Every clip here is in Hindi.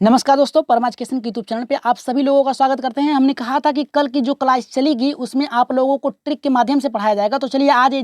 नमस्कार दोस्तों, परमा एजुकेशन के यूट्यूब चैनल पे आप सभी लोगों का स्वागत करते हैं। हमने कहा था कि कल की जो क्लास चलेगी उसमें आप लोगों को ट्रिक के माध्यम से पढ़ाया जाएगा। तो चलिए आज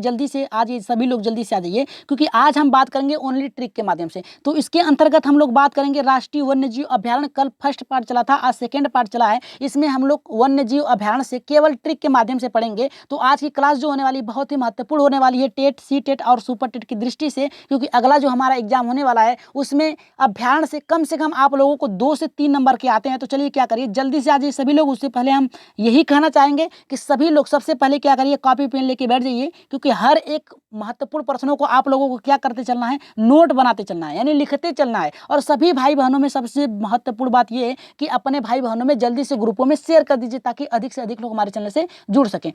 ये सभी लोग जल्दी से आ जाइए, क्योंकि आज हम बात करेंगे ओनली ट्रिक के माध्यम से। तो इसके अंतर्गत हम लोग बात करेंगे राष्ट्रीय वन्यजीव अभ्यारण्य। कल फर्स्ट पार्ट चला था, आज सेकेंड पार्ट चला है। इसमें हम लोग वन्यजीव अभ्यारण्य से केवल ट्रिक के माध्यम से पढ़ेंगे। तो आज की क्लास जो होने वाली बहुत ही महत्वपूर्ण होने वाली है टेट, सी टेट और सुपर टेट की दृष्टि से, क्योंकि अगला जो हमारा एग्जाम होने वाला है उसमें अभ्यारण्य से कम आप लोगों को 2 से 3 नंबर के आते हैं। तो चलिए क्या करिए, जल्दी से आ जाइए सभी लोग। उससे पहले हम यही कहना चाहेंगे कि सभी लोग सबसे पहले क्या करिए, कॉपी पेन लेके बैठ जाइए, क्योंकि हर एक महत्वपूर्ण प्रश्नों को आप लोगों को क्या करते चलना है, नोट बनाते चलना है, यानी लिखते चलना है। और सभी भाई बहनों में सबसे महत्वपूर्ण बात यह है कि अपने भाई बहनों में जल्दी से ग्रुपों में शेयर कर दीजिए, ताकि अधिक से अधिक लोग हमारे चैनल से जुड़ सकें।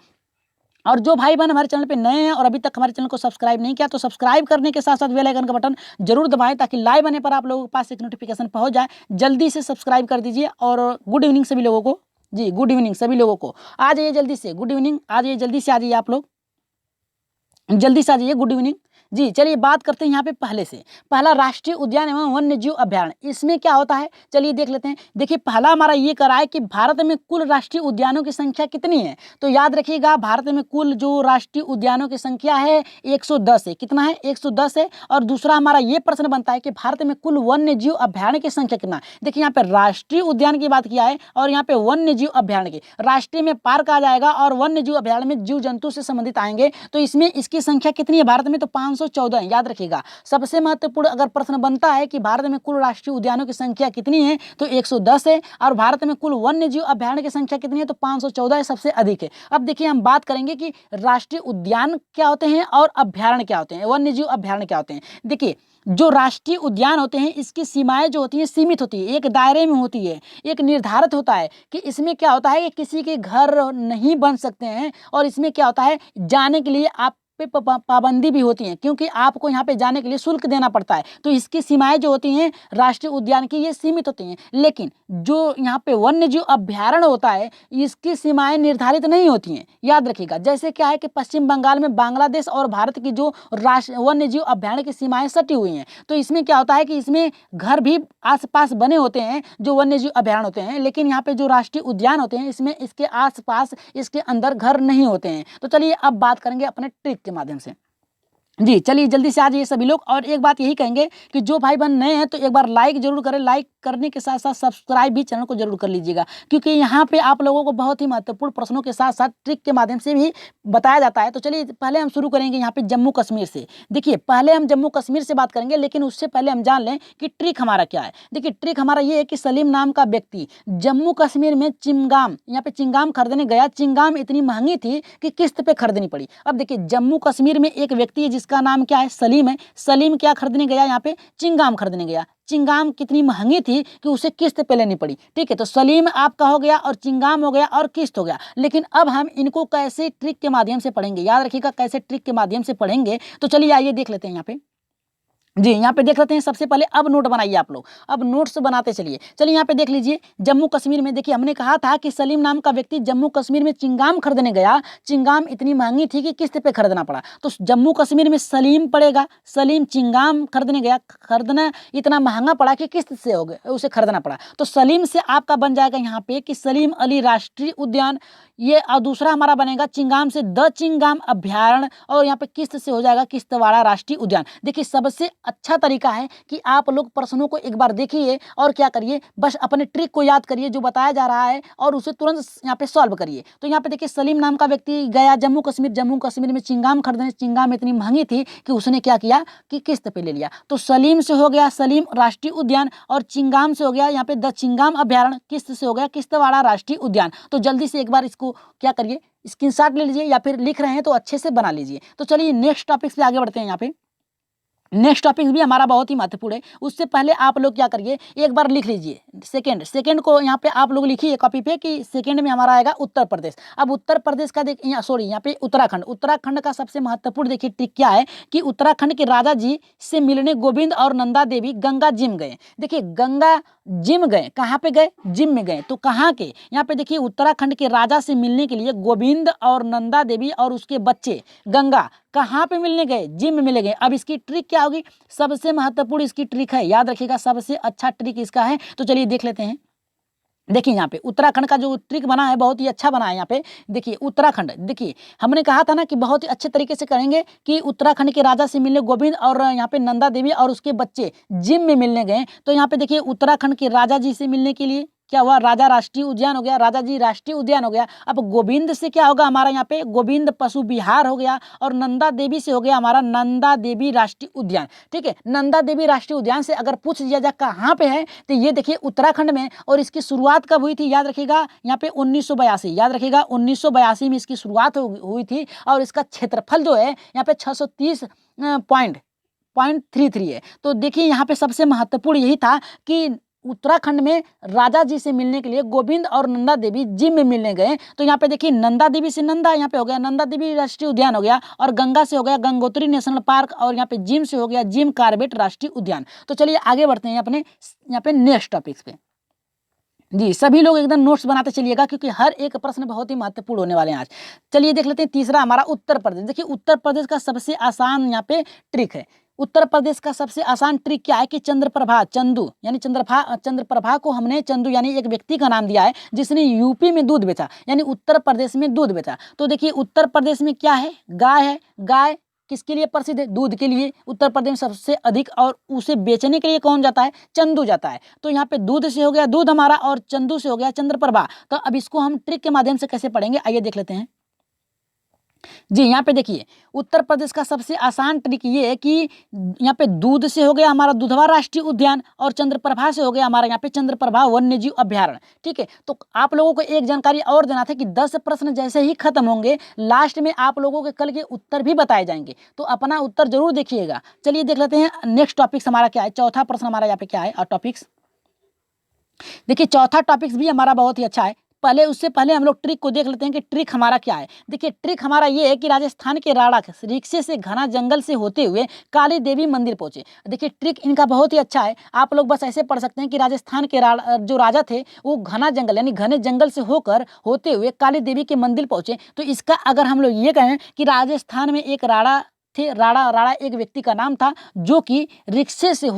और जो भाई बहन हमारे चैनल पे नए हैं और अभी तक हमारे चैनल को सब्सक्राइब नहीं किया, तो सब्सक्राइब करने के साथ साथ बेल आइकन का बटन जरूर दबाएं, ताकि लाइव आने पर आप लोगों के पास एक नोटिफिकेशन पहुंच जाए। जल्दी से सब्सक्राइब कर दीजिए। और गुड इवनिंग सभी लोगों को। जी गुड इवनिंग सभी लोगों को। आ जाइए जल्दी से, गुड इवनिंग। आ जाइए जल्दी से, आ जाइए आप लोग, जल्दी से आ जाइए, गुड इवनिंग जी। चलिए बात करते हैं यहाँ पे पहले से। पहला राष्ट्रीय उद्यान एवं वन्य जीव अभ्यारण्य, इसमें क्या होता है चलिए देख लेते हैं। देखिए पहला हमारा ये करा है कि भारत में कुल राष्ट्रीय उद्यानों की संख्या कितनी है। तो याद रखिएगा, भारत में कुल जो राष्ट्रीय उद्यानों की संख्या है 110 है। कितना है? 110 है। और दूसरा हमारा ये प्रश्न बनता है कि भारत में कुल वन्य जीव अभ्यारण्य की संख्या कितना है। देखिए यहाँ पे राष्ट्रीय उद्यान की बात किया है और यहाँ पे वन्य जीव अभ्यारण्य की। राष्ट्रीय में पार्क आ जाएगा और वन्य जीव अभ्यारण्य में जीव जंतु से संबंधित आएंगे। तो इसमें इसकी संख्या कितनी है भारत में? तो 514 है। याद रखिएगा, सबसे महत्वपूर्ण अगर प्रश्न बनता है कि भारत में कुल राष्ट्रीय उद्यानों की संख्या कितनी है, तो 110 है। और भारत में कुल वन्य जीव अभ्यारण्य की संख्या कितनी है? तो 514 है, सबसे अधिक है। अब देखिए हम बात करेंगे कि राष्ट्रीय उद्यान क्या होते हैं और अभ्यारण्य क्या होते हैं, वन्य जीव अभ्यारण्य क्या होते हैं। देखिए जो राष्ट्रीय उद्यान होते हैं इसकी सीमाएं जो होती हैं सीमित होती है, एक दायरे में होती है, एक निर्धारित होता है कि इसमें क्या होता है कि किसी के घर नहीं बन सकते हैं। और इसमें क्या होता है, जाने के लिए आप पे पाबंदी भी होती है, क्योंकि आपको यहाँ पे जाने के लिए शुल्क देना पड़ता है। तो इसकी सीमाएं जो होती हैं राष्ट्रीय उद्यान की, ये सीमित होती हैं। लेकिन जो यहाँ पे वन्य जीव अभ्यारण्य होता है इसकी सीमाएं निर्धारित नहीं होती हैं। याद रखिएगा, जैसे क्या है कि पश्चिम बंगाल में बांग्लादेश और भारत की जो वन्य जीव अभ्यारण्य की सीमाएं सटी हुई हैं। तो इसमें क्या होता है कि इसमें घर भी आसपास बने होते हैं जो वन्य जीव अभ्यारण्य होते हैं। लेकिन यहाँ पे जो राष्ट्रीय उद्यान होते हैं इसमें इसके आसपास, इसके अंदर घर नहीं होते हैं। तो चलिए अब बात करेंगे अपने ट्रिक के माध्यम से। जी चलिए जल्दी से आ जाइए सभी लोग। और एक बात यही कहेंगे कि जो भाई बहन नए हैं तो एक बार लाइक जरूर करें, लाइक करने के साथ साथ सब्सक्राइब भी चैनल को जरूर कर लीजिएगा, क्योंकि यहाँ पे आप लोगों को बहुत ही महत्वपूर्ण प्रश्नों के साथ साथ ट्रिक के माध्यम से भी बताया जाता है। तो चलिए पहले हम शुरू करेंगे यहाँ पे जम्मू कश्मीर से। देखिए पहले हम जम्मू कश्मीर से बात करेंगे, लेकिन उससे पहले हम जान लें कि ट्रिक हमारा क्या है। देखिए ट्रिक हमारा ये है कि सलीम नाम का व्यक्ति जम्मू कश्मीर में चिंगाम, यहाँ पे चिंगाम खरीदने गया। चिंगाम इतनी महंगी थी कि किस्त पे खरीदनी पड़ी। अब देखिए जम्मू कश्मीर में एक व्यक्ति है जिसका नाम क्या है, सलीम है। सलीम क्या खरीदने गया, यहाँ पे चिंगाम खरीदने गया। चिंगाम कितनी महंगी थी कि उसे किस्त पे लेनी पड़ी। ठीक है, तो सलीम आपका हो गया और चिंगाम हो गया और किस्त हो गया। लेकिन अब हम इनको कैसे ट्रिक के माध्यम से पढ़ेंगे, याद रखिएगा कैसे ट्रिक के माध्यम से पढ़ेंगे। तो चलिए आइए देख लेते हैं यहाँ पे। जी यहाँ पे देख लेते हैं। सबसे पहले अब नोट बनाइए आप लोग, अब नोट्स बनाते चलिए। चलिए यहाँ पे देख लीजिए, जम्मू कश्मीर में देखिए हमने कहा था कि सलीम नाम का व्यक्ति जम्मू कश्मीर में चिंगाम खरीदने गया। चिंगाम इतनी महंगी थी कि किस्त पे खरीदना पड़ा। तो जम्मू कश्मीर में सलीम पड़ेगा, सलीम चिंगाम खरीदने गया, खरीदना इतना महंगा पड़ा कि किस्त से हो गया, उसे खरीदना पड़ा। तो सलीम से आपका बन जाएगा यहाँ पे कि सलीम अली राष्ट्रीय उद्यान ये। और दूसरा हमारा बनेगा चिंगाम से द चिंगाम अभ्यारण्य, और यहाँ पे किस्त से हो जाएगा किस्तवाड़ा राष्ट्रीय उद्यान। देखिए सबसे अच्छा तरीका है कि आप लोग प्रश्नों को एक बार देखिए और क्या करिए, बस अपने ट्रिक को याद करिए जो बताया जा रहा है और उसे तुरंत यहाँ पे सॉल्व करिए। तो यहाँ पे देखिए सलीम नाम का व्यक्ति गया जम्मू कश्मीर, जम्मू कश्मीर में चिंगाम खरीदने। चिंगाम इतनी महंगी थी कि उसने क्या किया कि किस्त पे ले लिया। तो सलीम से हो गया सलीम राष्ट्रीय उद्यान, और चिंगाम से हो गया यहाँ पे द चिंगाम अभ्यारण्य, किस्त से हो गया किस्तवाड़ा राष्ट्रीय उद्यान। तो जल्दी से एक बार इसको क्या करिए, स्क्रीनशॉट ले लीजिए, या फिर लिख रहे हैं तो अच्छे से बना लीजिए। तो चलिए नेक्स्ट टॉपिक से आगे बढ़ते हैं। यहाँ पे नेक्स्ट टॉपिक भी हमारा बहुत ही महत्वपूर्ण है। उससे पहले आप लोग क्या करिए, एक बार लिख लीजिए सेकंड को यहाँ पे आप लोग लिखिए कॉपी पे कि सेकंड में हमारा आएगा उत्तर प्रदेश। अब उत्तर प्रदेश का यहाँ पे उत्तराखंड का सबसे महत्वपूर्ण देखिए ट्रिक क्या है कि उत्तराखंड के राजा जी से मिलने गोविंद और नंदा देवी गंगा जिम गए। देखिए गंगा जिम गए, कहाँ पे गए, जिम में गए। तो कहाँ के, यहाँ पे देखिए उत्तराखंड के राजा से मिलने के लिए गोविंद और नंदा देवी और उसके बच्चे गंगा कहाँ पे मिलने गए? जिम में मिलने गए। अब इसकी ट्रिक क्या होगी? सबसे महत्वपूर्ण इसकी ट्रिक है, याद रखिएगा, सबसे अच्छा ट्रिक इसका है। तो चलिए देख लेते हैं। देखिए यहाँ पे उत्तराखंड का जो ट्रिक बना है बहुत ही अच्छा बना है। यहाँ पे देखिए उत्तराखंड, देखिए हमने कहा था ना कि बहुत ही अच्छे तरीके से करेंगे कि उत्तराखंड के राजा से मिलने गोविंद और यहाँ पे नंदा देवी और उसके बच्चे जिम में मिलने गए। तो यहाँ पे देखिए उत्तराखंड के राजा जी से मिलने के लिए क्या हुआ? राजा राष्ट्रीय उद्यान हो गया, राजा जी राष्ट्रीय उद्यान हो गया। अब गोविंद से क्या होगा हमारा? यहाँ पे गोविंद पशु विहार हो गया और नंदा देवी से हो गया हमारा नंदा देवी राष्ट्रीय उद्यान। ठीक है, नंदा देवी राष्ट्रीय उद्यान से अगर पूछ लिया जाए कहाँ पे है, तो ये देखिए उत्तराखंड में। और इसकी शुरुआत कब हुई थी? याद रखिएगा, यहाँ पे 1982, याद रखिएगा 1982 में इसकी शुरुआत हुई थी। और इसका क्षेत्रफल जो है यहाँ पे 630.33 है। तो देखिए यहाँ पे सबसे महत्वपूर्ण यही था कि उत्तराखंड में राजा जी से मिलने के लिए गोविंद और नंदा देवी जिम में मिलने गए। तो यहाँ पे देखिए नंदा देवी से नंदा यहाँ पे हो गया नंदा देवी राष्ट्रीय उद्यान हो गया, और गंगा से हो गया गंगोत्री नेशनल पार्क, और यहाँ पे जिम से हो गया जिम कॉर्बेट राष्ट्रीय उद्यान। तो चलिए आगे बढ़ते हैं अपने यहाँ पे नेक्स्ट टॉपिक्स पे। जी सभी लोग एकदम नोट्स बनाते चलिएगा, क्योंकि हर एक प्रश्न बहुत ही महत्वपूर्ण होने वाले हैं आज। चलिए देख लेते हैं तीसरा हमारा उत्तर प्रदेश। देखिए उत्तर प्रदेश का सबसे आसान यहाँ पे ट्रिक है। उत्तर प्रदेश का सबसे आसान ट्रिक क्या है कि चंद्रप्रभा, चंदू यानी चंद्रप्रभा को हमने चंदू यानी एक व्यक्ति का नाम दिया है जिसने यूपी में दूध बेचा, यानी उत्तर प्रदेश में दूध बेचा। तो देखिए उत्तर प्रदेश में क्या है? गाय है। गाय किसके लिए प्रसिद्ध है? दूध के लिए। उत्तर प्रदेश में सबसे अधिक, और उसे बेचने के लिए कौन जाता है? चंदू जाता है। तो यहाँ पे दूध से हो गया दूध हमारा, और चंदू से हो गया चंद्रप्रभा। तो अब इसको हम ट्रिक के माध्यम से कैसे पढ़ेंगे, आइए देख लेते हैं। जी यहाँ पे देखिए उत्तर प्रदेश का सबसे आसान ट्रिक ये है कि यहाँ पे दूध से हो गया हमारा दुधवा राष्ट्रीय उद्यान, और चंद्रप्रभा से हो गया हमारा यहाँ पे चंद्रप्रभा वन्यजीव अभ्यारण्य। ठीक है, तो आप लोगों को एक जानकारी और देना था कि 10 प्रश्न जैसे ही खत्म होंगे लास्ट में आप लोगों के कल के उत्तर भी बताए जाएंगे, तो अपना उत्तर जरूर देखिएगा। चलिए देख लेते हैं नेक्स्ट टॉपिक्स हमारा क्या है। चौथा प्रश्न हमारा यहाँ पे क्या है और टॉपिक्स, देखिए चौथा टॉपिक्स भी हमारा बहुत ही अच्छा है। उससे पहले हम लोग ट्रिक को देख लेते हैं कि ट्रिक हमारा क्या है। देखिए ट्रिक हमारा ये है कि राजस्थान के राड़ा रिक्शे से घना जंगल से होते हुए काली देवी मंदिर पहुंचे। देखिए ट्रिक इनका बहुत ही अच्छा है। आप लोग बस ऐसे पढ़ सकते हैं कि राजस्थान के जो राजा थे वो घना जंगल यानी घने जंगल से होकर होते हुए काली देवी के मंदिर पहुंचे। तो इसका अगर हम लोग ये कहें कि राजस्थान में एक राड़ा थे, राड़ा एक व्यक्ति का नाम था जो कि रिक्शे से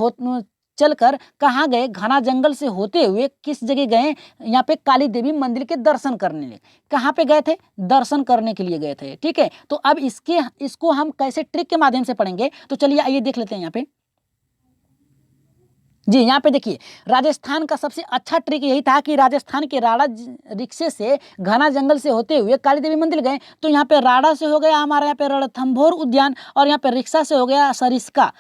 चलकर कहाँ गए? घना जंगल से होते हुए किस जगह गए? यहाँ पे काली देवी मंदिर के दर्शन करने लिए। कहाँ पे गए थे? दर्शन करने के लिए गए थे। ठीक है, तो अब इसको हम कैसे ट्रिक के माध्यम से पढ़ेंगे, तो चलिए आइए देख लेते हैं यहाँ पे। जी यहाँ पे देखिए राजस्थान का सबसे अच्छा ट्रिक यही था कि राजस्थान के राड़ा रिक्शे से घना जंगल से होते हुए काली देवी मंदिर गए। तो यहाँ पे राड़ा से हो गया हमारा यहाँ पे रणथंभौर उद्यान, और यहाँ पे रिक्शा से हो गया सरिस्का।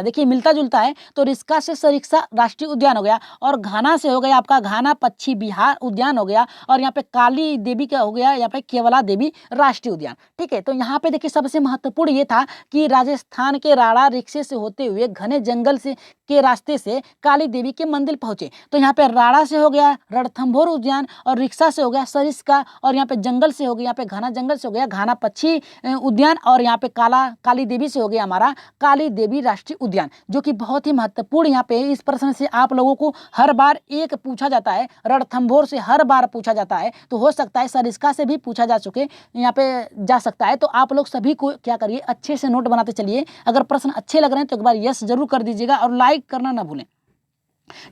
देखिए मिलता जुलता है, तो रिस्का से सरिस्का राष्ट्रीय उद्यान हो गया, और घाना से हो गया आपका घाना पक्षी विहार उद्यान हो गया, और यहाँ पे काली देवी का हो गया यहाँ पे केवला देवी राष्ट्रीय उद्यान। ठीक है, तो यहाँ पे देखिए सबसे महत्वपूर्ण ये था कि राजस्थान के राड़ा रिक्शे से होते हुए घने जंगल से के रास्ते से काली देवी के मंदिर पहुंचे। तो यहाँ पे राड़ा से हो गया रणथंभौर उद्यान, और रिक्शा से हो गया सरिस्का, और यहाँ पे जंगल से हो गया यहाँ पे घना जंगल से हो गया घाना पक्षी उद्यान, और यहाँ पे काली देवी से हो गया हमारा काली देवी राष्ट्रीय उद्यान, जो कि बहुत ही महत्वपूर्ण। यहाँ पे इस प्रश्न से आप लोगों को हर बार एक पूछा जाता है, रणथंभौर से हर बार पूछा जाता है, तो हो सकता है सरिस्का से भी पूछा यहाँ पे जा सकता है। तो आप लोग सभी को क्या करिए, अच्छे से नोट बनाते चलिए। अगर प्रश्न अच्छे लग रहे हैं तो एक बार यस जरूर कर दीजिएगा और लाइक करना ना भूलें।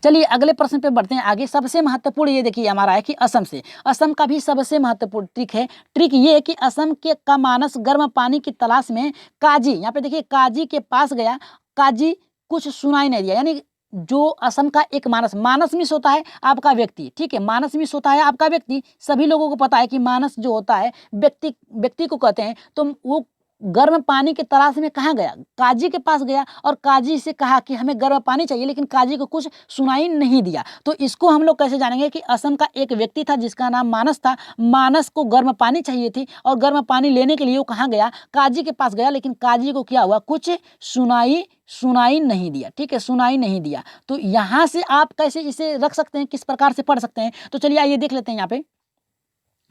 चलिए अगले प्रश्न पे बढ़ते हैं आगे। सबसे महत्वपूर्ण ये देखिए हमारा है कि असम का भी सबसे महत्वपूर्ण ट्रिक है। ट्रिक ये है कि असम के का मानस गर्म पानी की तलाश में काजी, यहाँ पे देखिए काजी के पास गया, काजी कुछ सुनाई नहीं दिया। यानी जो असम का एक मानस मिस होता है आपका व्यक्ति। ठीक है, मानस मिस होता है आपका व्यक्ति। सभी लोगों को पता है कि मानस जो होता है व्यक्ति को कहते हैं। तो वो गर्म पानी की तलाश में कहाँ गया? काजी के पास गया, और काजी से कहा कि हमें गर्म पानी चाहिए, लेकिन काजी को कुछ सुनाई नहीं दिया। तो इसको हम लोग कैसे जानेंगे कि असम का एक व्यक्ति था जिसका नाम मानस था, मानस को गर्म पानी चाहिए थी, और गर्म पानी लेने के लिए वो कहाँ गया? काजी के पास गया, लेकिन काजी को क्या हुआ? कुछ सुनाई नहीं दिया। ठीक है, सुनाई नहीं दिया। तो यहाँ से आप कैसे इसे रख सकते हैं, किस प्रकार से पढ़ सकते हैं, तो चलिए आइए देख लेते हैं यहाँ पे।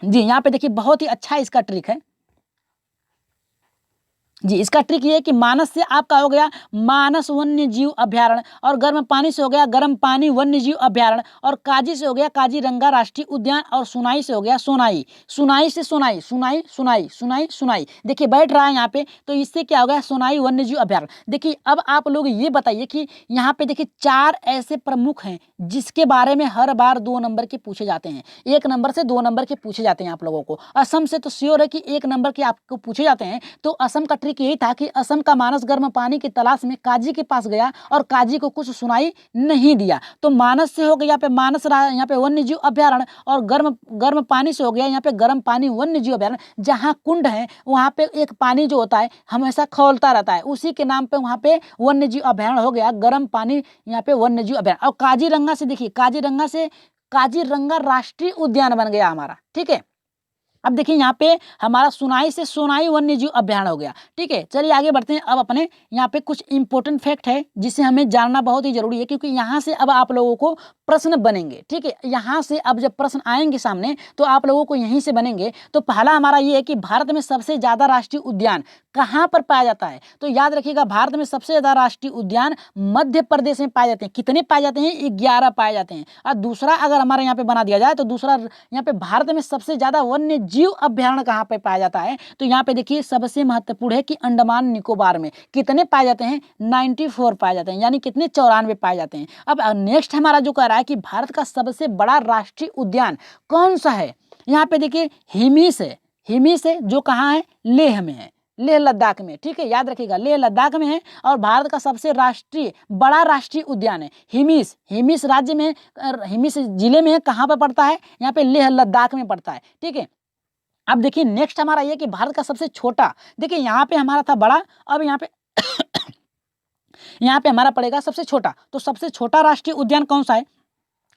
जी यहाँ पे देखिए बहुत ही अच्छा इसका ट्रिक है। जी, इसका ट्रिक ये है कि मानस से आपका हो गया मानस वन्य जीव अभयारण्य, और गर्म पानी से हो गया गर्म पानी वन्य जीव अभयारण्य, और काजी से हो गया काजीरंगा राष्ट्रीय उद्यान, और सुनाई से हो गया सोनाई, सुनाई से सोनाई, सुनाई सुनाई सुनाई सुनाई, देखिए बैठ रहा है यहाँ पे, तो इससे क्या हो गया सोनाई वन्य जीव अभयारण्य। देखिए अब आप लोग ये बताइए कि यहाँ पे देखिए 4 ऐसे प्रमुख हैं जिसके बारे में हर बार 2 नंबर के पूछे जाते हैं, 1 नंबर से 2 नंबर के पूछे जाते हैं आप लोगों को। असम से तो श्योर है कि 1 नंबर के आपको पूछे जाते हैं। तो असम का ट्रिक यही था कि असम का मानस गर्म पानी की तलाश में काजी के पास गया और काजी को कुछ सुनाई नहीं दिया। तो मानस से हो गया यहाँ पे मानस यहाँ पे वन्य जीव अभयारण्य, और गर्म गर्म पानी से हो गया यहाँ पे गर्म पानी वन्य जीव अभयारण्य। जहाँ कुंड है वहाँ पे एक पानी जो होता है हमेशा खौलता रहता है, उसी के नाम पे वहाँ पे वन्य जीव अभयारण्य हो गया गर्म पानी यहाँ पे वन्य जीव अभयारण्य। और काजीरंगा से देखिए काजीरंगा से काजीरंगा राष्ट्रीय उद्यान बन गया हमारा, ठीक है। अब देखिए यहाँ पे हमारा सुनाई से सोनाई वन्य जीव अभयारण्य हो गया, ठीक है। चलिए आगे बढ़ते हैं। अब अपने यहाँ पे कुछ इंपॉर्टेंट फैक्ट है जिसे हमें जानना बहुत ही जरूरी है, क्योंकि यहाँ से अब आप लोगों को प्रश्न बनेंगे, ठीक है। यहाँ से अब जब प्रश्न आएंगे सामने तो आप लोगों को यहीं से बनेंगे। तो पहला हमारा ये है कि भारत में सबसे ज्यादा राष्ट्रीय उद्यान कहाँ पर पाया जाता है। तो याद रखिएगा भारत में सबसे ज्यादा राष्ट्रीय उद्यान मध्य प्रदेश में पाए जाते हैं। कितने पाए जाते हैं? 11 पाए जाते हैं। और दूसरा अगर हमारे यहाँ पे बना दिया जाए तो दूसरा यहाँ पे भारत में सबसे ज्यादा वन्य जीव अभयारण्य कहाँ पे पाया जाता है। तो यहाँ पे देखिए सबसे महत्वपूर्ण है कि अंडमान निकोबार में कितने पाए जाते हैं? 94 पाए जाते हैं, यानी कितने 94 पाए जाते हैं। अब नेक्स्ट हमारा जो कह रहा है कि भारत का सबसे बड़ा राष्ट्रीय उद्यान कौन सा है। यहाँ पे देखिए हिमिस है, हिमिस है जो कहाँ है? लेह में है, लेह लद्दाख में, ठीक है। याद रखिएगा लेह लद्दाख में है और भारत का सबसे बड़ा राष्ट्रीय उद्यान है हिमिस। हिमिस राज्य में हिमिस जिले में है, कहाँ पर पड़ता है? यहाँ पे लेह लद्दाख में पड़ता है, ठीक है। अब देखिए नेक्स्ट हमारा ये कि भारत का सबसे छोटा, देखिए यहाँ पे हमारा था बड़ा, अब यहाँ पे यहाँ पे हमारा पड़ेगा सबसे छोटा। तो सबसे छोटा राष्ट्रीय उद्यान कौन सा है?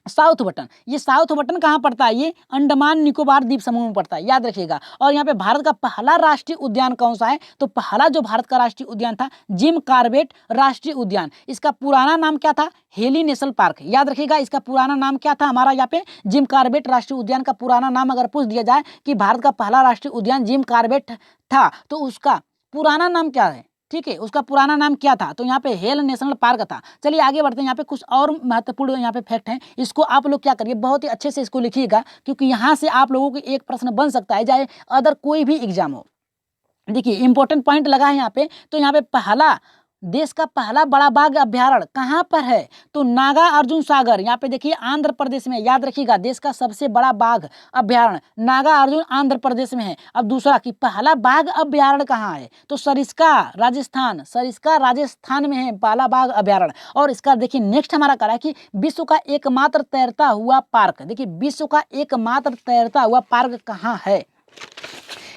South button. ये साउथ बटन कहाँ पड़ता है? ये अंडमान निकोबार द्वीप समूह में पड़ता है, याद रखिएगा। और यहाँ पे भारत का पहला राष्ट्रीय उद्यान कौन सा है? तो पहला जो भारत का राष्ट्रीय उद्यान था जिम कॉर्बेट राष्ट्रीय उद्यान। इसका पुराना नाम क्या था? Heli national park. याद रखिएगा इसका पुराना नाम क्या था हमारा यहाँ पे? जिम कॉर्बेट राष्ट्रीय उद्यान का पुराना नाम अगर पूछ दिया जाए कि भारत का पहला राष्ट्रीय उद्यान जिम कॉर्बेट था तो उसका पुराना नाम क्या है, ठीक है, उसका पुराना नाम क्या था? तो यहाँ पे हेल नेशनल पार्क था। चलिए आगे बढ़ते हैं। यहाँ पे कुछ और महत्वपूर्ण यहाँ पे फैक्ट हैं, इसको आप लोग क्या करिए बहुत ही अच्छे से इसको लिखिएगा, क्योंकि यहाँ से आप लोगों को एक प्रश्न बन सकता है चाहे अदर कोई भी एग्जाम हो। देखिए इंपॉर्टेंट पॉइंट लगा है यहाँ पे। तो यहाँ पे देश का पहला बड़ा बाघ अभ्यारण्य कहाँ पर है? तो नागा अर्जुन सागर, यहाँ पे देखिए आंध्र प्रदेश में। याद रखिएगा देश का सबसे बड़ा बाघ अभ्यारण्य नागा अर्जुन आंध्र प्रदेश में है। अब दूसरा कि पहला बाघ अभ्यारण्य कहाँ है? तो सरिस्का राजस्थान, सरिस्का राजस्थान में है पहला बाघ अभ्यारण्य। और इसका देखिए नेक्स्ट हमारा कह रहा है कि विश्व का एकमात्र तैरता हुआ पार्क। देखिए विश्व का एकमात्र तैरता हुआ पार्क कहाँ है?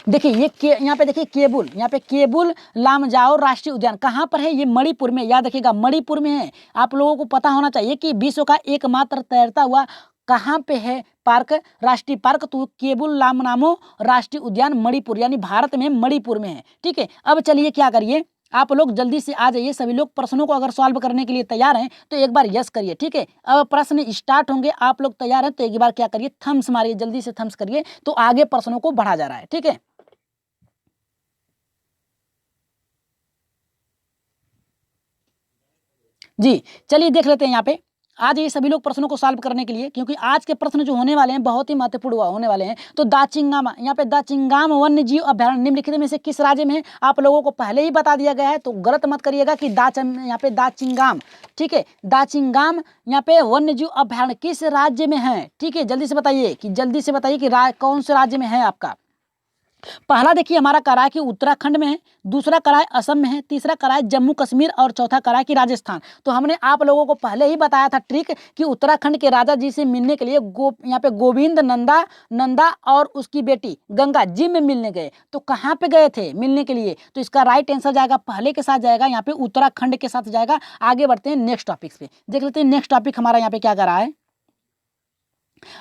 देखिए ये यहाँ पे देखिए केबुल, यहाँ पे केबुल लामजाओ राष्ट्रीय उद्यान कहाँ पर है? ये मणिपुर में। याद रखिएगा मणिपुर में है। आप लोगों को पता होना चाहिए कि विश्व का एकमात्र तैरता हुआ कहाँ पे है पार्क, राष्ट्रीय पार्क? तो केबुल लामनामो राष्ट्रीय उद्यान मणिपुर, यानी भारत में मणिपुर में है, ठीक है। अब चलिए क्या करिए आप लोग जल्दी से आ जाइए। सभी लोग प्रश्नों को अगर सॉल्व करने के लिए तैयार हैं तो एक बार यस करिए, ठीक है। अब प्रश्न स्टार्ट होंगे, आप लोग तैयार हैं तो एक बार क्या करिए थम्स मारिए, जल्दी से थम्स करिए, तो आगे प्रश्नों को बढ़ा जा रहा है, ठीक है। जी चलिए देख लेते हैं यहाँ पे आज ये सभी लोग प्रश्नों को सॉल्व करने के लिए, क्योंकि आज के प्रश्न जो होने वाले हैं बहुत ही महत्वपूर्ण होने वाले हैं। तो दाचिंगाम, यहाँ पे दाचिंगाम वन्य जीव अभयारण्य निम्नलिखित में से किस राज्य में है? आप लोगों को पहले ही बता दिया गया है, तो गलत मत करिएगा कि यहाँ पे दाचिंगाम, ठीक है, दाचिंगाम यहाँ पे वन्य जीव अभयारण्य किस राज्य में है? ठीक है, जल्दी से बताइए कि कौन से राज्य में है आपका। पहला देखिए हमारा करा है कि उत्तराखंड में है, दूसरा करा है असम में है, तीसरा करा है जम्मू कश्मीर, और चौथा करा है कि राजस्थान। तो हमने आप लोगों को पहले ही बताया था ट्रिक कि उत्तराखंड के राजा जी से मिलने के लिए यहाँ पे गोविंद नंदा और उसकी बेटी गंगा जी में मिलने गए। तो कहाँ पे गए थे मिलने के लिए? तो इसका राइट आंसर जाएगा पहले के साथ जाएगा, यहाँ पे उत्तराखंड के साथ जाएगा। आगे बढ़ते हैं नेक्स्ट टॉपिक पे, देख लेते हैं नेक्स्ट टॉपिक हमारा यहाँ पे क्या करा है।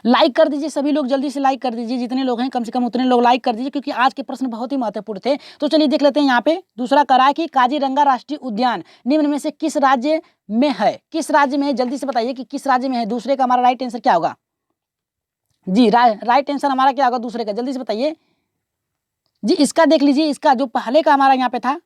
लाइक कर दीजिए सभी लोग, जल्दी से लाइक कर दीजिए, जितने लोग हैं कम से कम उतने लोग लाइक कर दीजिए, क्योंकि आज के प्रश्न बहुत ही महत्वपूर्ण थे। तो चलिए देख लेते हैं यहाँ पे दूसरा करा है कि काजीरंगा राष्ट्रीय उद्यान निम्न में से किस राज्य में है? किस राज्य में है? जल्दी से बताइए कि किस राज्य में है। दूसरे का हमारा राइट आंसर क्या होगा? जी राइट आंसर हमारा क्या होगा दूसरे का? जल्दी से बताइए जी। इसका देख लीजिए, इसका जो पहले का हमारा यहाँ पे था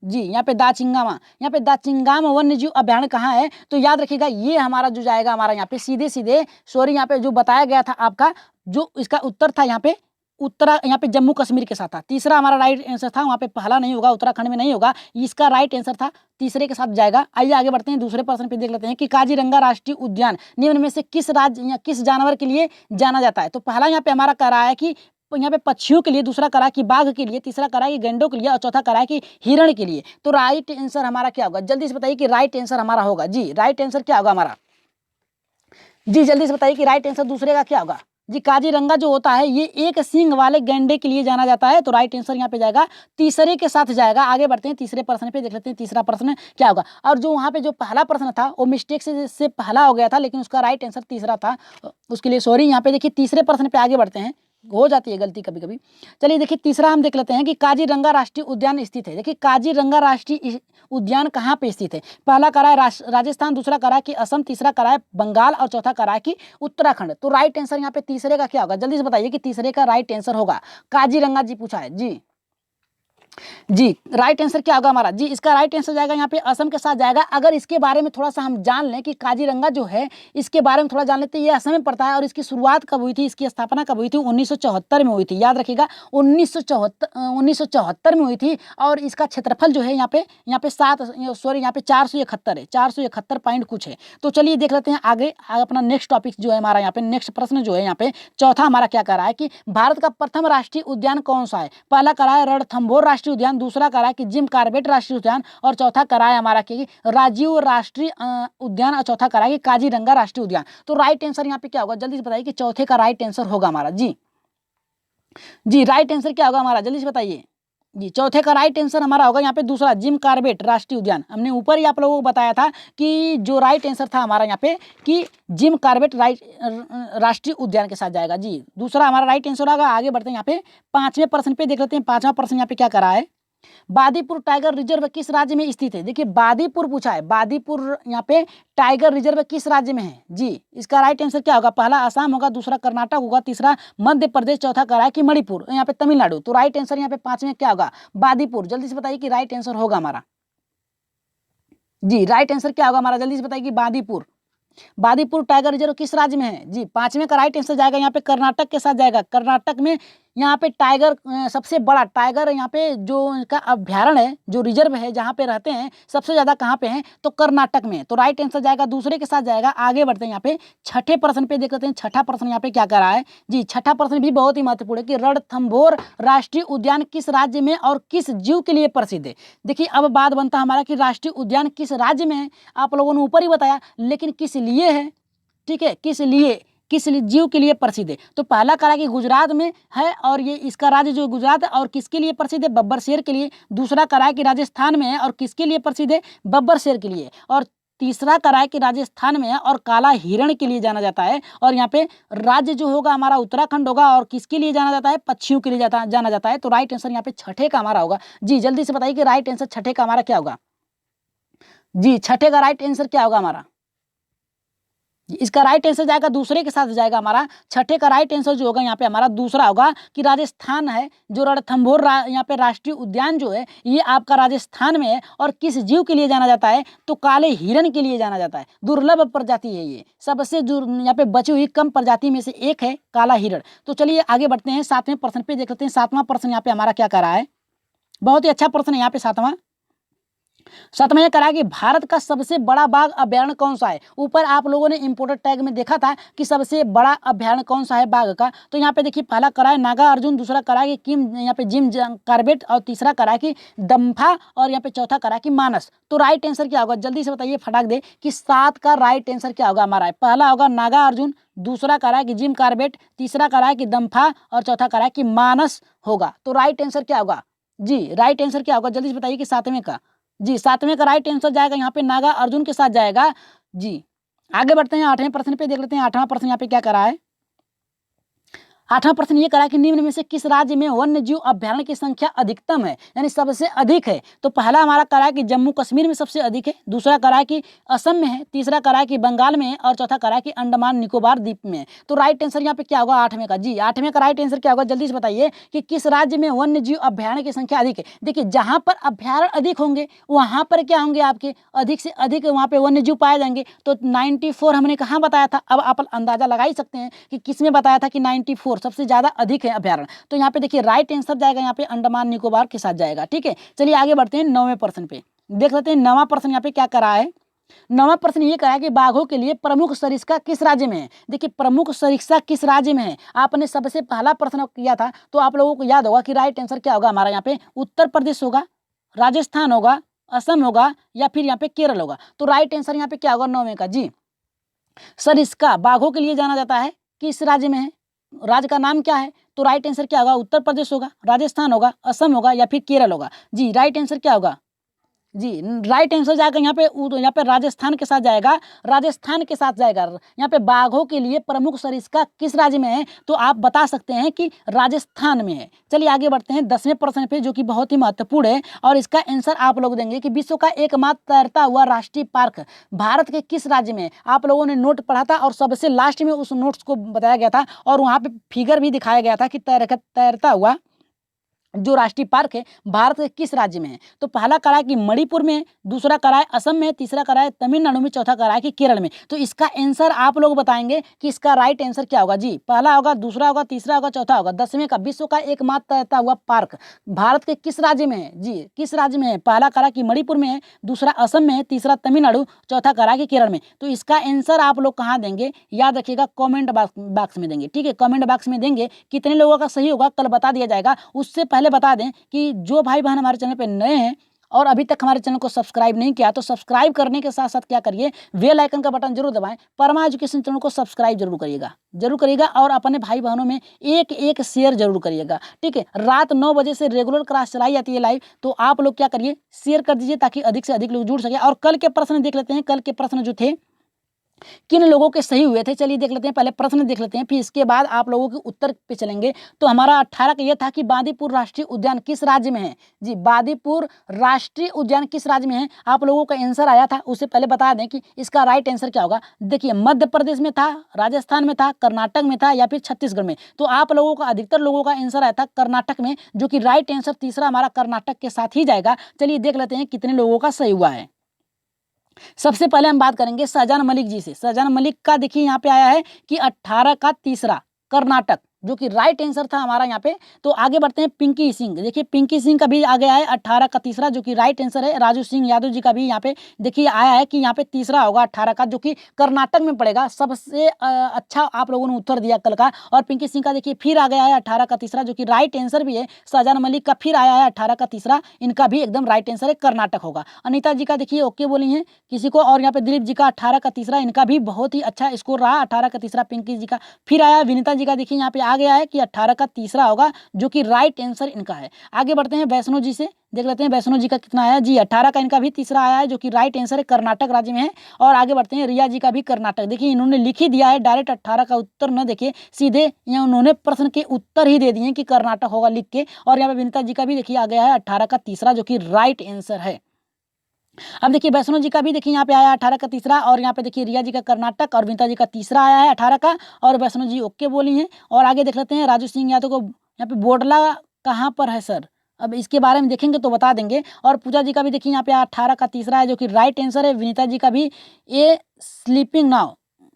जी यहाँ पे दाचिंगामा, यहाँ पे दाचिंगामा वन्य जीव अभयारण्य कहाँ है, तो याद रखिएगा ये हमारा जो जाएगा हमारा यहाँ पे सीधे सीधे सॉरी यहाँ पे जो बताया गया था आपका, जो इसका उत्तर था यहाँ पे उत्तरा यहाँ पे जम्मू कश्मीर के साथ था। तीसरा हमारा राइट आंसर था, वहाँ पे पहला नहीं होगा, उत्तराखंड में नहीं होगा, इसका राइट आंसर था तीसरे के साथ जाएगा। आइए आगे बढ़ते हैं, दूसरे प्रश्न पे देख लेते हैं कि काजीरंगा राष्ट्रीय उद्यान निम्न में से किस राज्य या किस जानवर के लिए जाना जाता है। तो पहला यहाँ पे हमारा कह रहा है कि यहाँ पे पक्षियों के लिए, दूसरा करा कि बाघ के लिए, तीसरा करा कि गैंडों के लिए और चौथा करा कि हिरण के लिए। तो राइट आंसर हमारा क्या होगा, जल्दी से बताइए कि राइट आंसर हमारा होगा। जी राइट आंसर क्या होगा हमारा, जी जल्दी से बताइए कि राइट आंसर दूसरे का क्या होगा। जी काजीरंगा जो होता है ये एक सींग वाले गैंडे के लिए जाना जाता है, तो राइट आंसर यहाँ पे जाएगा तीसरे के साथ जाएगा। आगे बढ़ते हैं तीसरे प्रश्न पे, देख लेते हैं तीसरा प्रश्न क्या होगा। और जो वहाँ पे जो पहला प्रश्न था वो मिस्टेक से पहला हो गया था, लेकिन उसका राइट आंसर तीसरा था, उसके लिए सॉरी। यहाँ पे देखिए तीसरे प्रश्न पे आगे बढ़ते हैं, हो जाती है गलती कभी कभी। चलिए देखिए तीसरा हम देख लेते हैं कि काजीरंगा राष्ट्रीय उद्यान स्थित है। देखिए काजीरंगा राष्ट्रीय उद्यान कहाँ पे स्थित है। पहला करा है राजस्थान, दूसरा करा है कि असम, तीसरा करा है बंगाल और चौथा करा है कि उत्तराखंड। तो राइट आंसर यहाँ पे तीसरे का क्या होगा, जल्दी से बताइए कि तीसरे का राइट आंसर होगा। काजीरंगा जी पूछा है जी, जी राइट आंसर क्या होगा हमारा। जी इसका राइट आंसर जाएगा यहाँ पे असम के साथ जाएगा। अगर इसके बारे में थोड़ा सा हम जान लें कि काजीरंगा जो है इसके बारे में थोड़ा जान लेते हैं, ये असम में पड़ता है और इसकी शुरुआत कब हुई थी, इसकी स्थापना कब हुई थी, 1974 में हुई थी। याद रखिएगा 1974 में हुई थी। और इसका क्षेत्रफल जो है यहाँ पे 471 है, 471 पॉइंट कुछ है। तो चलिए देख लेते हैं आगे अपना नेक्स्ट टॉपिक जो है हमारा यहाँ पे नेक्स्ट प्रश्न जो है यहाँ पे चौथा हमारा क्या कर रहा है कि भारत का प्रथम राष्ट्रीय उद्यान कौन सा है। पहला करा है रणथंभौर राष्ट्रीय उद्यान, दूसरा करा है कि जिम कॉर्बेट राष्ट्रीय उद्यान और चौथा करा है हमारा कि राजीव राष्ट्रीय उद्यान और चौथा करा है कि काजीरंगा राष्ट्रीय उद्यान। तो राइट आंसर यहाँ पे क्या होगा, जल्दी से बताइए कि चौथे का राइट आंसर होगा हमारा। जी जी राइट आंसर क्या होगा हमारा, जल्दी से बताइए। जी चौथे का राइट आंसर हमारा होगा यहाँ पे दूसरा जिम कॉर्बेट राष्ट्रीय उद्यान। हमने ऊपर ही आप लोगों को बताया था कि जो राइट आंसर था हमारा यहाँ पे कि जिम कॉर्बेट राष्ट्रीय उद्यान के साथ जाएगा। जी दूसरा हमारा राइट आंसर होगा। आगे बढ़ते हैं यहाँ पे पांचवें प्रश्न पे देख लेते हैं। पांचवा प्रश्न यहाँ पे क्या करा है, बादीपुर टाइगर रिजर्व किस राज्य में स्थित है। देखिए बादीपुर पूछा है, बादीपुर यहाँ पे टाइगर रिजर्व किस राज्य में है। जी इसका राइट आंसर क्या होगा, पहला असम होगा, दूसरा कर्नाटक होगा, तीसरा मध्य प्रदेश, चौथा करा है कि मणिपुर, यहाँ पे तमिलनाडु। तो राइट आंसर यहाँ पे पांचवें क्या होगा, बादीपुर। जल्दी से बताइए कि राइट आंसर होगा हमारा। जी राइट आंसर क्या होगा हमारा, जल्दी से बताइए कि बादीपुर। बादीपुर टाइगर रिजर्व किस राज्य में है। जी पांचवें का राइट आंसर जाएगा यहाँ पे कर्नाटक के साथ जाएगा। कर्नाटक में यहाँ पे टाइगर सबसे बड़ा टाइगर यहाँ पे जो इनका अभ्यारण्य है, जो रिजर्व है, जहाँ पे रहते हैं सबसे ज्यादा कहाँ पे है, तो कर्नाटक में। तो राइट आंसर जाएगा दूसरे के साथ जाएगा। आगे बढ़ते हैं यहाँ पे छठे प्रश्न पे देख लेते हैं। छठा प्रश्न यहाँ पे क्या कर रहा है। जी छठा प्रश्न भी बहुत ही महत्वपूर्ण है कि रणथंभौर राष्ट्रीय उद्यान किस राज्य में और किस जीव के लिए प्रसिद्ध है। देखिए अब बात बनता है हमारा कि राष्ट्रीय उद्यान किस राज्य में है, आप लोगों ने ऊपर ही बताया, लेकिन किस लिए है, ठीक है, किस लिए जीव के लिए प्रसिद्ध है। तो पहला करा कि गुजरात में है और ये इसका राज्य जो गुजरात है, और किसके लिए प्रसिद्ध है, बब्बर शेर के लिए। दूसरा करा है कि राजस्थान में है और किसके लिए प्रसिद्ध है, बब्बर शेर के लिए। और तीसरा करा है कि राजस्थान में है और काला हिरण के लिए जाना जाता है। और यहाँ पे राज्य जो होगा हमारा उत्तराखंड होगा और किसके लिए जाना जाता है, पक्षियों के लिए जाना जाता है। तो राइट आंसर यहाँ पे छठे का हमारा होगा। जी जल्दी से बताइए कि राइट आंसर छठे का हमारा क्या होगा। जी छठे का राइट आंसर क्या होगा हमारा। इसका राइट आंसर जाएगा दूसरे के साथ जाएगा हमारा। छठे का राइट आंसर जो होगा यहाँ पे हमारा दूसरा होगा कि राजस्थान है, जो रणथंभौर यहाँ पे राष्ट्रीय उद्यान जो है ये आपका राजस्थान में है। और किस जीव के लिए जाना जाता है, तो काले हिरण के लिए जाना जाता है। दुर्लभ प्रजाति है ये, सबसे जो यहाँ पे बची हुई कम प्रजाति में से एक है काला हिरण। तो चलिए आगे बढ़ते हैं, सातवें प्रश्न पे देख लेते हैं। सातवां प्रश्न यहाँ पे हमारा क्या कर रहा है, बहुत ही अच्छा प्रश्न है यहाँ पे सातवां में करा कि भारत का सबसे बड़ा बाघ अभ्यारण्य कौन सा है। ऊपर आप लोगों ने इंपोर्टेड टैग में देखा था कि सबसे बड़ा अभ्यारण्य कौन सा है बाघ का। तो यहाँ पे देखिए पहला करा है नागा अर्जुन, दूसरा करा है कि यहाँ पे जिम कॉर्बेट और तीसरा करा है कि दम्फा और यहाँ पे चौथा करा है कि मानस। तो राइट आंसर क्या होगा, जल्दी से बताइए फटाक दे कि 7 का राइट आंसर क्या होगा हमारा। पहला होगा नागा अर्जुन, दूसरा करा है कि जिम कॉर्बेट, तीसरा करा है कि दम्फा और चौथा करा है कि मानस होगा। तो राइट आंसर क्या होगा। जी राइट आंसर क्या होगा, जल्दी से बताइए कि सातवें का। जी सातवें का राइट आंसर जाएगा यहाँ पे नागा अर्जुन के साथ जाएगा। जी आगे बढ़ते हैं, आठवें प्रश्न पे देख लेते हैं। आठवां प्रश्न यहाँ पे क्या करा है। 8वां प्रश्न ये करा कि निम्न में से किस राज्य में वन्य जीव अभ्यारण्य की संख्या अधिकतम है, यानी सबसे अधिक है। तो पहला हमारा करा कि जम्मू कश्मीर में सबसे अधिक है, दूसरा करा कि असम में है, तीसरा करा कि बंगाल में है और चौथा करा कि अंडमान निकोबार द्वीप में है। तो राइट आंसर यहाँ पे क्या होगा 8वें का। जी 8वें का राइट आंसर क्या होगा, जल्दी से बताइए कि किस राज्य में वन्य जीव अभ्यारण्य की संख्या अधिक है। देखिए जहाँ पर अभ्यारण्य अधिक होंगे वहाँ पर क्या होंगे, आपके अधिक से अधिक वहाँ पे वन्य जीव पाए जाएंगे। तो 94 हमने कहाँ बताया था, अब आप अंदाजा लगा ही सकते हैं कि किसमें बताया था कि 94 सबसे ज्यादा अधिक है अभ्यारण्य। तो यहाँ पे देखिए राइट आंसर जाएगा यहाँ पे अंडमान निकोबार के साथ जाएगा। ठीक है, चलिए आगे बढ़ते हैं 9वें प्रश्न पे। देख लेते हैं 9वां प्रश्न यहाँ पे क्या करा है। 9वां प्रश्न ये कहा है कि बाघों के लिए प्रमुख सरिस्का किस राज्य में है। देखिए प्रमुख सरिस्का किस राज्य में है, आपने सबसे पहला प्रश्न किया था तो आप लोगों को याद होगा कि राइट आंसर क्या होगा हमारा यहाँ पे, उत्तर प्रदेश होगा, राजस्थान होगा, असम होगा या फिर यहाँ पे केरल होगा। तो राइट आंसर यहाँ पे क्या होगा 9वें का। जी सरिस्का बाघों के लिए जाना जाता है किस राज्य में है, राज्य का नाम क्या है। तो राइट आंसर क्या होगा, उत्तर प्रदेश होगा, राजस्थान होगा, असम होगा या फिर केरल होगा। जी राइट आंसर क्या होगा, जी राइट आंसर जाएगा यहाँ पे राजस्थान के साथ जाएगा, राजस्थान के साथ जाएगा। यहाँ पे बाघों के लिए प्रमुख सरिस्का किस राज्य में है, तो आप बता सकते हैं कि राजस्थान में है। चलिए आगे बढ़ते हैं 10वें प्रश्न पे जो कि बहुत ही महत्वपूर्ण है और इसका आंसर आप लोग देंगे कि विश्व का एकमात्र तैरता हुआ राष्ट्रीय पार्क भारत के किस राज्य में है। आप लोगों ने नोट पढ़ा था और सबसे लास्ट में उस नोट्स को बताया गया था और वहाँ पे फिगर भी दिखाया गया था कि तैरता हुआ जो राष्ट्रीय पार्क है भारत के किस राज्य में है। तो पहला करा है कि मणिपुर में, दूसरा करा है असम में, तीसरा करा है तमिलनाडु में, चौथा करा है कि केरल में। तो इसका आंसर आप लोग बताएंगे कि इसका राइट आंसर क्या होगा। जी पहला होगा, दूसरा होगा, तीसरा होगा, चौथा होगा। 10वें का विश्व का एकमात्र तैरता हुआ पार्क भारत के किस राज्य में है। जी किस राज्य में है, पहला करा कि मणिपुर में है, दूसरा असम में है, तीसरा तमिलनाडु, चौथा करा कि केरल में। तो इसका आंसर आप लोग कहाँ देंगे, याद रखिएगा कॉमेंट बॉक्स में देंगे। ठीक है, कॉमेंट बॉक्स में देंगे, कितने लोगों का सही होगा कल बता दिया जाएगा। उससे पहले बता दें कि जो भाई बहन हमारे चैनल पे नए हैं और अभी तक हमारे चैनल को सब्सक्राइब नहीं किया तो सब्सक्राइब करने के साथ साथ क्या करिए, बेल आइकन का बटन जरूर दबाएं। परमा एजुकेशन चैनल को सब्सक्राइब जरूर करिएगा और अपने भाई बहनों में एक एक शेयर जरूर करिएगा। ठीक है, रात 9 बजे से रेगुलर क्लास चलाई जाती है लाइव, तो आप लोग क्या करिए, शेयर कर दीजिए ताकि अधिक से अधिक लोग जुड़ सके। और कल के प्रश्न देख लेते हैं, कल के प्रश्न जो थे किन लोगों के सही हुए थे। चलिए देख लेते हैं, पहले प्रश्न देख लेते हैं फिर इसके बाद आप लोगों के उत्तर पे चलेंगे। तो हमारा 18 का यह था कि बांदीपुर राष्ट्रीय उद्यान किस राज्य में है। जी बांदीपुर राष्ट्रीय उद्यान किस राज्य में है, आप लोगों का आंसर आया था। उससे पहले बता दें कि इसका राइट आंसर क्या होगा। देखिए मध्य प्रदेश में था, राजस्थान में था, कर्नाटक में था या फिर छत्तीसगढ़ में। तो आप लोगों का अधिकतर लोगों का आंसर आया था कर्नाटक में, जो कि राइट आंसर तीसरा हमारा कर्नाटक के साथ ही जाएगा। चलिए देख लेते हैं कितने लोगों का सही हुआ है। सबसे पहले हम बात करेंगे शाहजान मलिक जी से। शाहजान मलिक का देखिए यहाँ पे आया है कि 18 का तीसरा कर्नाटक, जो कि राइट आंसर था हमारा यहाँ पे। तो आगे बढ़ते हैं पिंकी सिंह। देखिए पिंकी सिंह का भी आ गया है 18 का तीसरा, जो कि राइट आंसर है। राजू सिंह यादव जी का भी यहाँ पे देखिए आया है कि यहाँ पे तीसरा होगा 18 का, जो कि कर्नाटक में पड़ेगा। सबसे अच्छा आप लोगों ने उत्तर दिया कल का। और पिंकी सिंह का देखिए फिर आ गया है 18 का तीसरा, जो कि राइट आंसर भी है। शाहजान मलिक का फिर आया है 18 का तीसरा, इनका भी एकदम राइट आंसर है, कर्नाटक होगा। अनिता जी का देखिए ओके बोली है किसी को। और यहाँ पे दिलीप जी का 18 का तीसरा, इनका भी बहुत ही अच्छा स्कोर रहा 18 का तीसरा। पिंकी जी का फिर आया, विनीता जी का देखिए यहाँ पे आ गया है कि 18 का तीसरा होगा, जो कि राइट आंसर इनका है। आगे बढ़ते हैं वैष्णो जी से, देख लेते हैं वैष्णो जी का कितना आया। जी 18 का इनका भी तीसरा आया है, जो कि राइट आंसर है, कर्नाटक राज्य में है। और आगे बढ़ते हैं रिया जी का भी कर्नाटक। देखिए इन्होंने लिख ही दिया है डायरेक्ट 18 का उत्तर न देखे, सीधे यहाँ उन्होंने प्रश्न के उत्तर ही दे दिए कि कर्नाटक होगा लिख के। और यहाँ पे विनीता जी का भी देखिए आ गया है 18 का तीसरा, जो कि राइट आंसर है। अब देखिए वैष्णो जी का भी देखिए यहाँ पे आया 18 का तीसरा। और यहाँ पे देखिए रिया जी का कर्नाटक और विनीता जी का तीसरा आया है 18 का, और वैष्णो जी ओके बोली हैं। और आगे देख लेते हैं राजू सिंह यादव को, यहाँ पे बोडला कहाँ पर है सर, अब इसके बारे में देखेंगे तो बता देंगे। और पूजा जी का भी देखिए यहाँ पे 18 का तीसरा है, जो कि राइट आंसर है। विनीता जी का भी ए स्लीपिंग नाउ,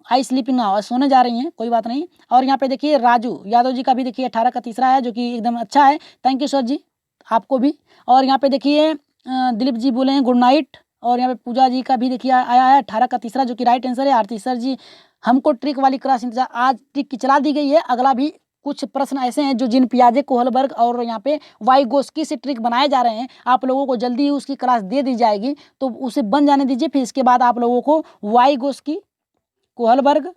आई स्लीपिंग नाउ, सोने जा रही हैं, कोई बात नहीं। और यहाँ पे देखिए राजू यादव जी का भी देखिए 18 का तीसरा है, जो कि एकदम अच्छा है। थैंक यू सर जी, आपको भी। और यहाँ पे देखिए दिलीप जी बोले हैं गुड नाइट। और यहाँ पे पूजा जी का भी देखिए आया है 18 का तीसरा, जो कि राइट आंसर है। आरती सर जी हमको ट्रिक वाली क्लास इंतजार, आज ट्रिक की चला दी गई है। अगला भी कुछ प्रश्न ऐसे हैं जो जिन पियाजे कोहलबर्ग और यहाँ पे वाइगोस्की से ट्रिक बनाए जा रहे हैं, आप लोगों को जल्दी ही उसकी क्लास दे दी जाएगी, तो उसे बन जाने दीजिए। फिर इसके बाद आप लोगों को वाइगोस्की, कोहलबर्ग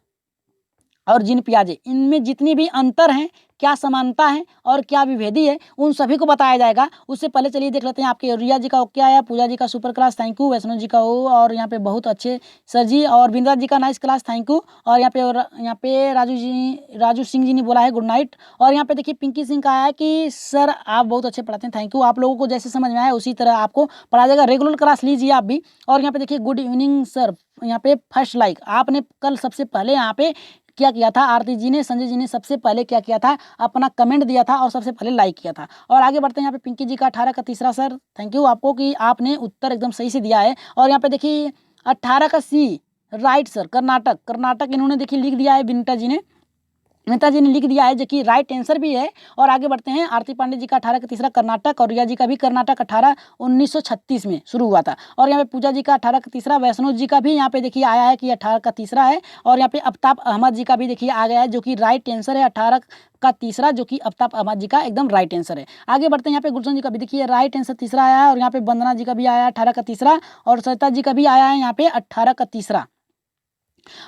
और जिन पियाजे, इनमें जितनी भी अंतर हैं, क्या समानता है और क्या विभेदी है, उन सभी को बताया जाएगा। उससे पहले चलिए देख लेते हैं आपके रिया जी का ओ क्या आया, पूजा जी का super class thank you, Vaishno ji का ओ, और यहाँ पे बहुत अच्छे सर जी, और बिंद्रा जी का नाइस क्लास थैंक यू, और यहाँ पे राजू सिंह जी ने बोला है गुड नाइट। और यहाँ पे देखिए पिंकी सिंह का आया है कि सर आप बहुत अच्छे पढ़ाते हैं, थैंक यू। आप लोगों को जैसे समझ में आया उसी तरह आपको पढ़ाया जाएगा, रेगुलर क्लास लीजिए आप भी। और यहाँ पे देखिए गुड इवनिंग सर, यहाँ पे फर्स्ट लाइक, आपने कल सबसे पहले यहाँ पे क्या किया था, आरती जी ने, संजय जी ने सबसे पहले क्या किया था, अपना कमेंट दिया था और सबसे पहले लाइक किया था। और आगे बढ़ते हैं, यहाँ पे पिंकी जी का 18 का तीसरा सर, थैंक यू आपको कि आपने उत्तर एकदम सही से दिया है। और यहाँ पे देखिए 18 का सी राइट सर, कर्नाटक इन्होंने देखिए लिख दिया है, विनीता जी ने लिख दिया है, जो कि राइट आंसर भी है। और आगे बढ़ते हैं, आरती पांडे जी का 18 का तीसरा कर्नाटक, और रिया जी का भी कर्नाटक 18 1936 में शुरू हुआ था। और यहाँ पे पूजा जी का 18 का तीसरा, वैष्णो जी का भी यहाँ पे देखिए आया है कि 18 का तीसरा है। और यहाँ पे अफ्ताब अहमद जी का भी देखिए आ गया है, जो कि राइट आंसर है 18 का तीसरा, जो कि अफ्ताब अहमद जी का एकदम राइट आंसर है। आगे बढ़ते हैं, यहाँ पे गुलशन जी का भी देखिए राइट आंसर तीसरा आया है। और यहाँ पे वंदना जी का भी आया है 18 का तीसरा, और सरिता जी का भी आया है यहाँ पे 18 का तीसरा।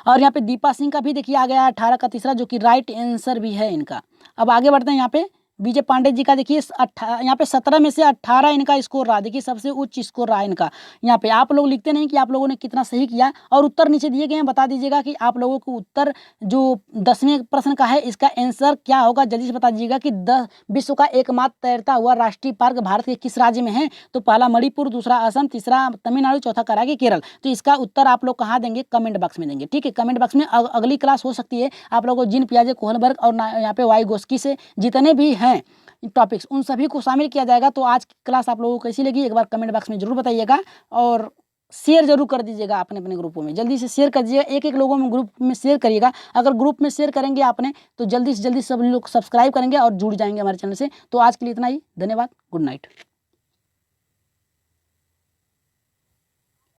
और यहाँ पे दीपा सिंह का भी देखिए आ गया 18 का तीसरा, जो कि राइट आंसर भी है इनका। अब आगे बढ़ते हैं, यहाँ पे विजय पांडे जी का देखिए यहाँ पे 17 में से 18 इनका स्कोर रहा, देखिए सबसे उच्च स्कोर रहा इनका। यहाँ पे आप लोग लिखते नहीं कि आप लोगों ने कितना सही किया, और उत्तर नीचे दिए गए हैं, बता दीजिएगा कि आप लोगों को उत्तर जो 10वें प्रश्न का है इसका आंसर क्या होगा, जल्दी से बता दीजिएगा कि विश्व का एकमात्र तैरता हुआ राष्ट्रीय पार्क भारत के किस राज्य में है। तो पहला मणिपुर, दूसरा असम, तीसरा तमिलनाडु, चौथा कराएगी केरल। तो इसका उत्तर आप लोग कहाँ देंगे, कमेंट बॉक्स में देंगे, ठीक है। कमेंट बॉक्स में अगली क्लास हो सकती है आप लोगों को जिन पियाजे कोहलबर्ग और यहाँ पे वाइगोस्की से जितने भी हैं टॉपिक्स, उन सभी को शामिल किया जाएगा। तो आज की क्लास आप लोगों को कैसी लगी, एक बार कमेंट बॉक्स में जरूर बताइएगा, और शेयर जरूर कर दीजिएगा अपने अपने ग्रुपों में, जल्दी से शेयर कर दीजिएगा, एक लोगों में ग्रुप में शेयर करिएगा। अगर ग्रुप में शेयर करेंगे आपने तो जल्दी से जल्दी सब लोग सब्सक्राइब करेंगे और जुड़ जाएंगे हमारे चैनल से। तो आज के लिए इतना ही, धन्यवाद, गुड नाइट।